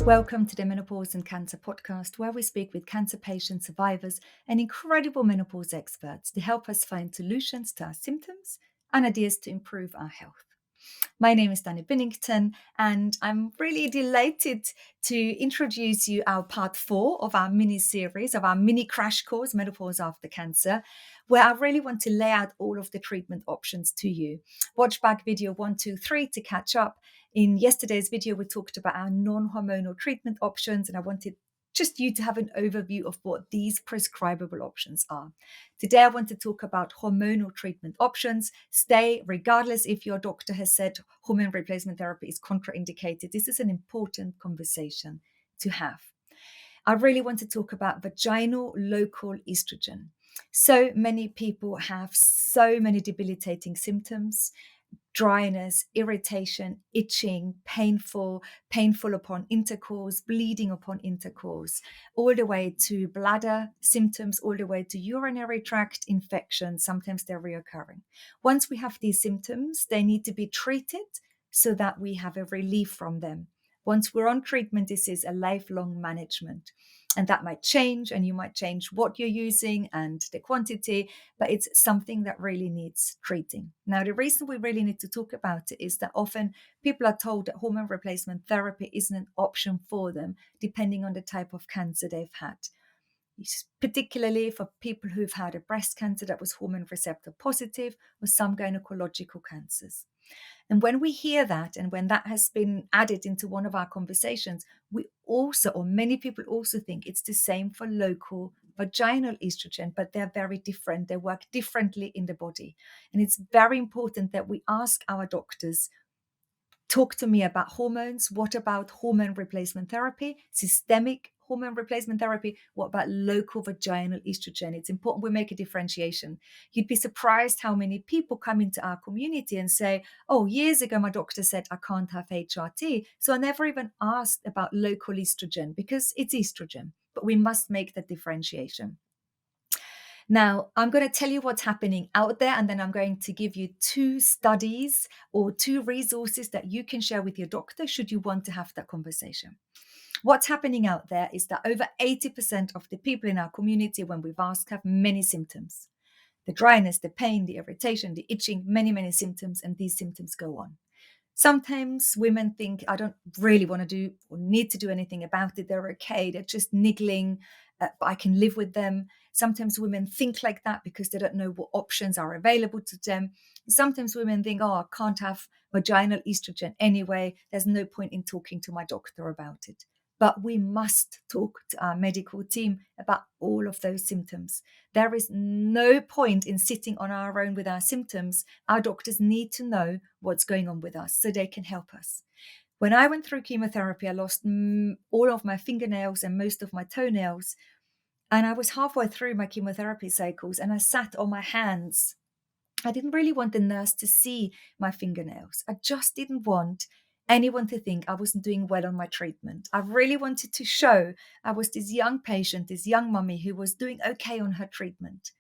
Welcome to the Menopause and Cancer podcast, where we speak with cancer patient survivors and incredible menopause experts to help us find solutions to our symptoms and ideas to improve our health. My name is Danny Binnington, and I'm really delighted to introduce you our part 4 of our mini series, of our mini crash course, Menopause After Cancer, where I really want to lay out all of the treatment options to you. Watch back video 1, 2, 3 to catch up. In yesterday's video, we talked about our non-hormonal treatment options, and I wanted just you to have an overview of what these prescribable options are. Today, I want to talk about hormonal treatment options. Stay regardless if your doctor has said hormone replacement therapy is contraindicated. This is an important conversation to have. I really want to talk about vaginal local estrogen. So many people have so many debilitating symptoms: dryness, irritation, itching, painful upon intercourse, bleeding upon intercourse, all the way to bladder symptoms, all the way to urinary tract infections. Sometimes they're reoccurring. Once we have these symptoms, they need to be treated so that we have a relief from them. Once we're on treatment, this is a lifelong management. And that might change, and you might change what you're using and the quantity, but it's something that really needs treating. Now, the reason we really need to talk about it is that often people are told that hormone replacement therapy isn't an option for them, depending on the type of cancer they've had. Particularly for people who've had a breast cancer that was hormone receptor positive, or some gynecological cancers. And when we hear that, and when that has been added into one of our conversations, we also, or many people also think it's the same for local vaginal estrogen, but they're very different. They work differently in the body. And it's very important that we ask our doctors, talk to me about hormones. What about hormone replacement therapy, systemic hormone replacement therapy? What about local vaginal estrogen? It's important we make a differentiation. You'd be surprised how many people come into our community and say, oh, years ago, my doctor said I can't have HRT. So I never even asked about local estrogen because it's estrogen. But we must make that differentiation. Now, I'm going to tell you what's happening out there, and then I'm going to give you 2 studies or 2 resources that you can share with your doctor should you want to have that conversation. What's happening out there is that over 80% of the people in our community, when we've asked, have many symptoms. The dryness, the pain, the irritation, the itching, many symptoms, and these symptoms go on. Sometimes women think, I don't really want to do or need to do anything about it. They're okay. They're just niggling. But I can live with them. Sometimes women think like that because they don't know what options are available to them. Sometimes women think, oh, I can't have vaginal estrogen anyway. There's no point in talking to my doctor about it. But we must talk to our medical team about all of those symptoms. There is no point in sitting on our own with our symptoms. Our doctors need to know what's going on with us so they can help us. When I went through chemotherapy, I lost all of my fingernails and most of my toenails. And I was halfway through my chemotherapy cycles and I sat on my hands. I didn't really want the nurse to see my fingernails. I just didn't want anyone to think I wasn't doing well on my treatment. I really wanted to show I was this young patient, this young mummy who was doing okay on her treatment.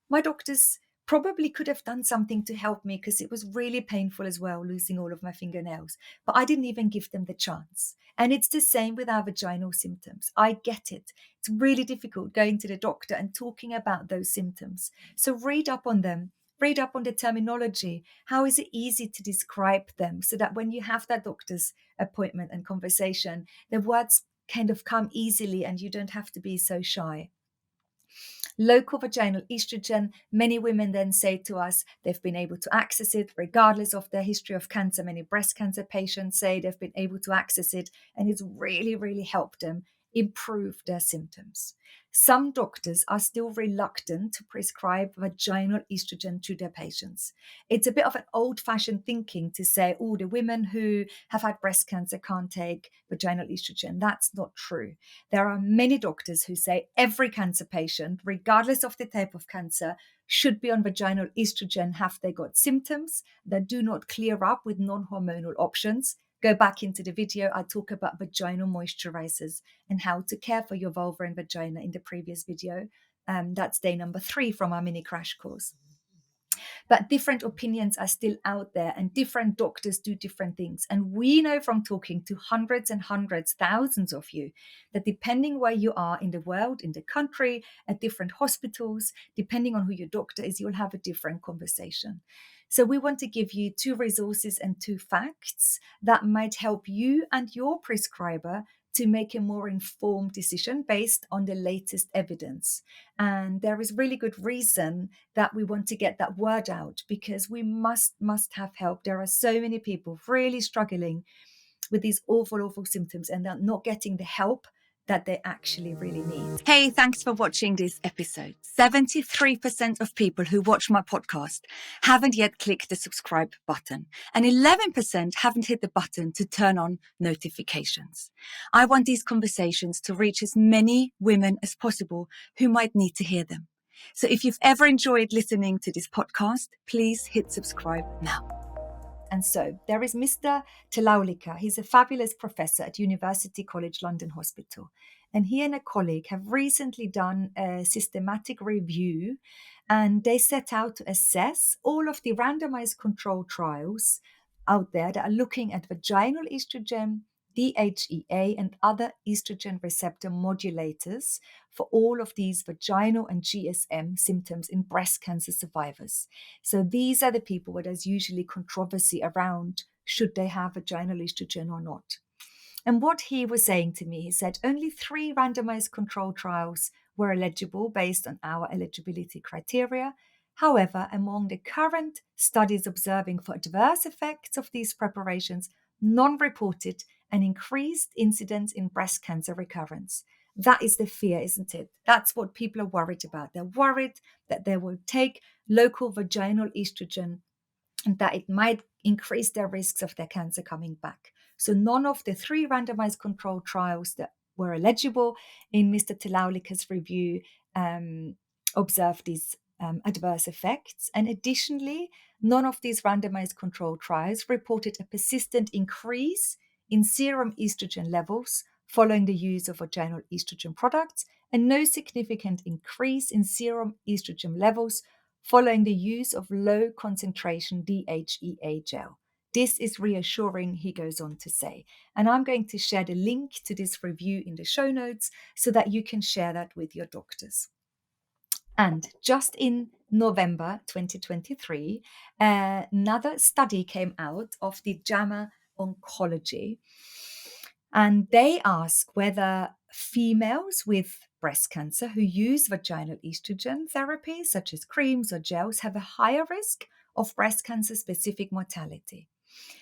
My doctors probably could have done something to help me because it was really painful as well, losing all of my fingernails. But I didn't even give them the chance. And it's the same with our vaginal symptoms. I get it. It's really difficult going to the doctor and talking about those symptoms. So read up on them. Read up on the terminology. How is it easy to describe them so that when you have that doctor's appointment and conversation, the words kind of come easily and you don't have to be so shy. Local vaginal estrogen, many women then say to us they've been able to access it regardless of their history of cancer. Many breast cancer patients say they've been able to access it and it's really helped them improve their symptoms. Some doctors are still reluctant to prescribe vaginal estrogen to their patients. It's a bit of an old-fashioned thinking to say, oh, the women who have had breast cancer can't take vaginal estrogen. That's not true. There are many doctors who say every cancer patient, regardless of the type of cancer, should be on vaginal estrogen. Have they got symptoms that do not clear up with non-hormonal options? Go back into the video. I talk about vaginal moisturizers and how to care for your vulva and vagina in the previous video. That's day number 3 from our mini crash course. But different opinions are still out there, and different doctors do different things. And we know from talking to hundreds and hundreds, thousands of you, that depending where you are in the world, in the country, at different hospitals, depending on who your doctor is, you'll have a different conversation. So we want to give you 2 resources and 2 facts that might help you and your prescriber to make a more informed decision based on the latest evidence. And there is really good reason that we want to get that word out, because we must have help. There are so many people really struggling with these awful symptoms, and they're not getting the help that they actually really need. Hey, thanks for watching this episode. 73% of people who watch my podcast haven't yet clicked the subscribe button, and 11% haven't hit the button to turn on notifications. I want these conversations to reach as many women as possible who might need to hear them. So if you've ever enjoyed listening to this podcast, please hit subscribe now. And so there is Mr. Talaulikar. He's a fabulous professor at University College London Hospital. And he and a colleague have recently done a systematic review, and they set out to assess all of the randomized control trials out there that are looking at vaginal estrogen, DHEA, and other estrogen receptor modulators for all of these vaginal and GSM symptoms in breast cancer survivors. So these are the people where there's usually controversy around should they have vaginal estrogen or not. And what he was saying to me, he said only 3 randomized control trials were eligible based on our eligibility criteria. However, among the current studies observing for adverse effects of these preparations, none reported an increased incidence in breast cancer recurrence. That is the fear, isn't it? That's what people are worried about. They're worried that they will take local vaginal estrogen and that it might increase their risks of their cancer coming back. So none of the 3 randomized controlled trials that were eligible in Mr. Talaulikar's review observed these adverse effects. And additionally, none of these randomized controlled trials reported a persistent increase in serum estrogen levels following the use of vaginal estrogen products, and no significant increase in serum estrogen levels following the use of low concentration DHEA gel. This is reassuring, he goes on to say. And I'm going to share the link to this review in the show notes so that you can share that with your doctors. And just in November 2023, another study came out of the JAMA Oncology. And they ask whether females with breast cancer who use vaginal estrogen therapy, such as creams or gels, have a higher risk of breast cancer-specific mortality.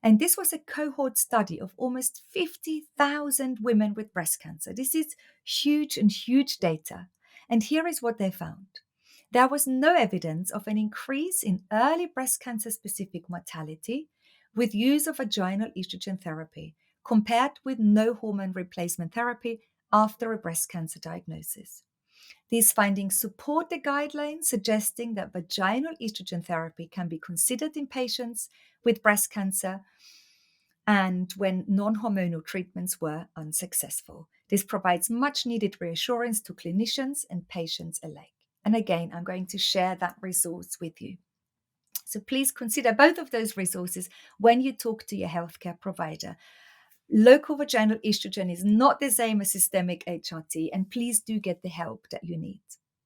And this was a cohort study of almost 50,000 women with breast cancer. This is huge and huge data. And here is what they found. There was no evidence of an increase in early breast cancer-specific mortality with use of vaginal estrogen therapy compared with no hormone replacement therapy after a breast cancer diagnosis. These findings support the guidelines suggesting that vaginal estrogen therapy can be considered in patients with breast cancer and when non-hormonal treatments were unsuccessful. This provides much needed reassurance to clinicians and patients alike. And again, I'm going to share that resource with you. So please consider both of those resources when you talk to your healthcare provider. Local vaginal estrogen is not the same as systemic HRT, and please do get the help that you need.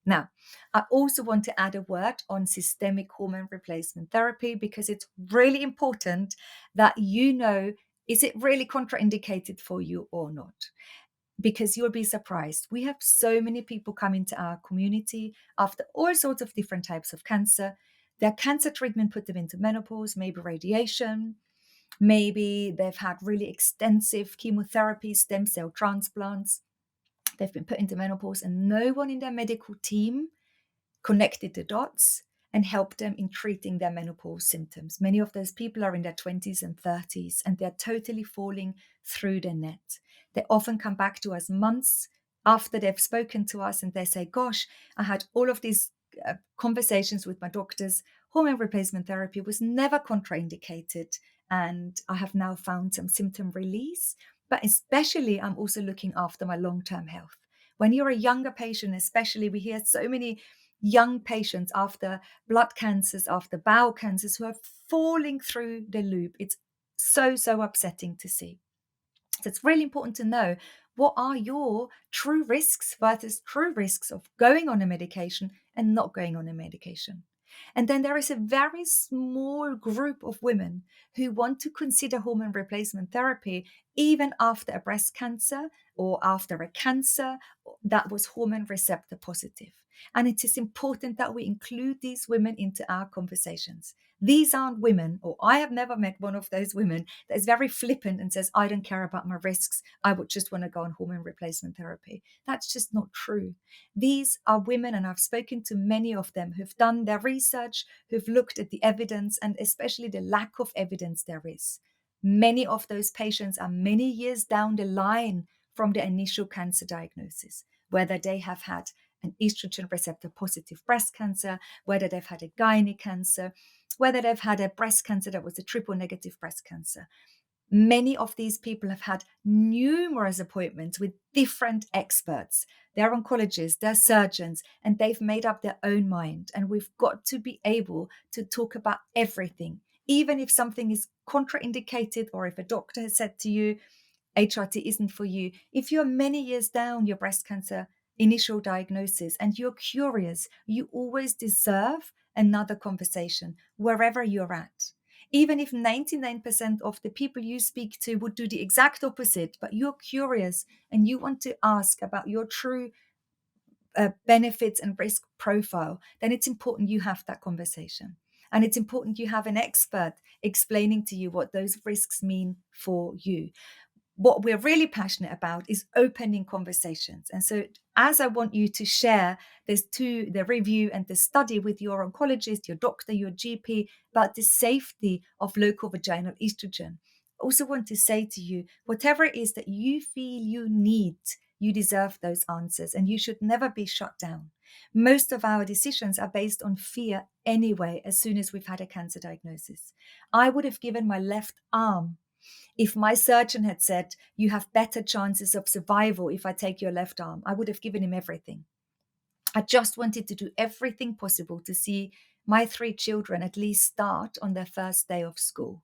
Now, I also want to add a word on systemic hormone replacement therapy because it's really important that you know, is it really contraindicated for you or not? Because you'll be surprised. We have so many people come into our community after all sorts of different types of cancer. Their cancer treatment put them into menopause, maybe radiation. Maybe they've had really extensive chemotherapy, stem cell transplants. They've been put into menopause and no one in their medical team connected the dots and helped them in treating their menopause symptoms. Many of those people are in their 20s and 30s and they're totally falling through the net. They often come back to us months after they've spoken to us and they say, gosh, I had all of these conversations with my doctors. Hormone replacement therapy was never contraindicated and I have now found some symptom release. But especially, I'm also looking after my long-term health. When you're a younger patient, especially, we hear so many young patients after blood cancers, after bowel cancers, who are falling through the loop. It's so upsetting to see. So it's really important to know, what are your true risks versus true risks of going on a medication and not going on a medication. And then there is a very small group of women who want to consider hormone replacement therapy even after a breast cancer or after a cancer that was hormone receptor positive. And it is important that we include these women into our conversations. These aren't women, or I have never met one of those women that is very flippant and says, I don't care about my risks, I would just want to go on hormone replacement therapy. That's just not true. These are women, and I've spoken to many of them who've done their research, who've looked at the evidence, and especially the lack of evidence there is. Many of those patients are many years down the line from the initial cancer diagnosis, whether they have had an estrogen receptor positive breast cancer, whether they've had a gynae cancer, whether they've had a breast cancer that was a triple negative breast cancer. Many of these people have had numerous appointments with different experts. They're oncologists, they're surgeons, and they've made up their own mind. And we've got to be able to talk about everything, even if something is contraindicated, or if a doctor has said to you, HRT isn't for you. If you're many years down your breast cancer initial diagnosis and you're curious, you always deserve another conversation wherever you're at. Even if 99% of the people you speak to would do the exact opposite, but you're curious and you want to ask about your true benefits and risk profile, then it's important you have that conversation. And it's important you have an expert explaining to you what those risks mean for you. What we're really passionate about is opening conversations. And so, as I want you to share the review and the study with your oncologist, your doctor, your GP about the safety of local vaginal estrogen, I also want to say to you, whatever it is that you feel you need, you deserve those answers, and you should never be shut down. Most of our decisions are based on fear anyway, as soon as we've had a cancer diagnosis. I would have given my left arm if my surgeon had said, you have better chances of survival if I take your left arm. I would have given him everything. I just wanted to do everything possible to see my 3 children at least start on their first day of school.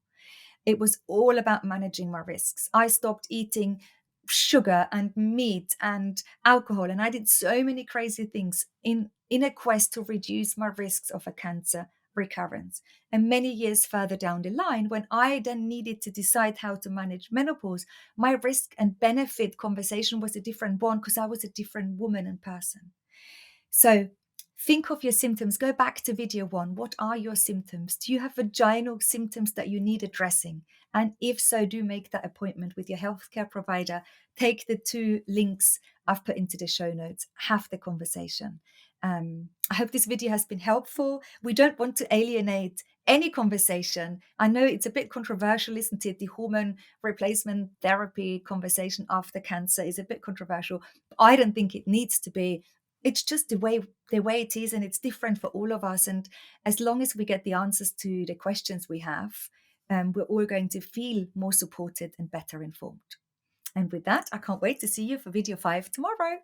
It was all about managing my risks. I stopped eating sugar and meat and alcohol, and I did so many crazy things in a quest to reduce my risks of a cancer recurrence. And many years further down the line, when I then needed to decide how to manage menopause, my risk and benefit conversation was a different one, because I was a different woman and person. So think of your symptoms. Go back to video 1. What are your symptoms? Do you have vaginal symptoms that you need addressing? And if so, do make that appointment with your healthcare provider. Take the 2 links I've put into the show notes. Have the conversation. I hope this video has been helpful. We don't want to alienate any conversation. I know it's a bit controversial, isn't it? The hormone replacement therapy conversation after cancer is a bit controversial. I don't think it needs to be. It's just the way it is, and it's different for all of us. And as long as we get the answers to the questions we have, we're all going to feel more supported and better informed. And with that, I can't wait to see you for video 5 tomorrow.